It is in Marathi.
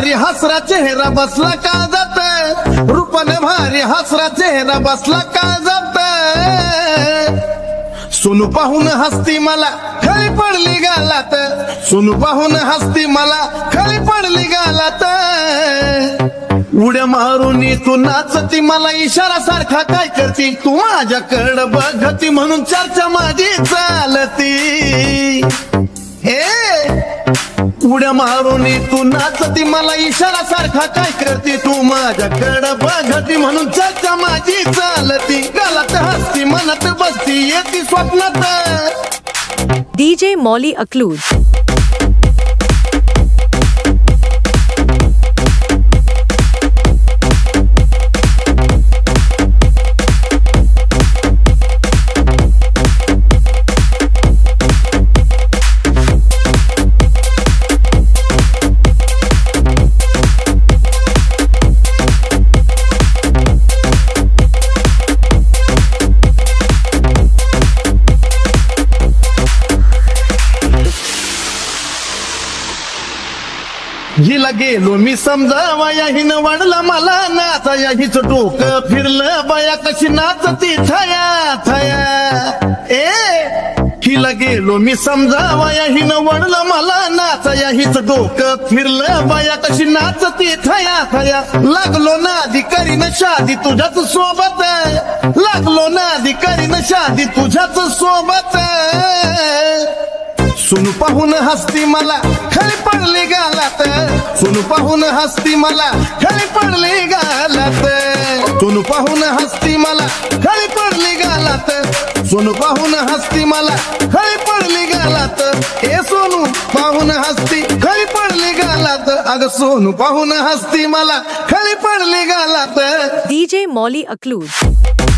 भारी हसरा चेहरा बसला काळजात, रूपाने भारी हसरा चेहरा बसला काळजात। सोनू पाहून हसती मला खाली पडली गालात, सोनू पाहून हसती मला खाली पडली गालात। उड्या मारून तू नाचती मला इशारा सारखा काय करती, तू माझ्याकडं बघती म्हणून चर्चा माझी चालती। उड्या मारून तू नाचती मला इशारा सारखा काय करती, तू माझ्याकडं बघती म्हणून चर्चा माझी चालती। गालात हसती मनात बसती येती स्वप्नात। DJ Molly Aklud। हिला गेलो मी समजावया हिनं वाढला मला नाचाया, हिच डोकं फिरलं बया कशी नाचती थया थया। हिला गेलो मी समजावया हिनं वाढला मला नाचाया, हिच डोकं फिरलं बया कशी नाचती थया थया। लागलो नादी करीन शादी तुझ्याच सोबत, लागलो नादी करीन शादी तुझ्याच सोबत। सोनू पाहून हसती मला खाली पडली गालात, सोनू पाहून हसती मला खाली पडली गालात। सोनू पाहून हसती मला खाली पडली गालात, सोनू पाहून हसती मला खाली पडली गालात। सोनू पाहून हसती खाली पडली गालात, अग सोनू पाहून हसती मला खाली पडली गालात। DJ Molly Aklud।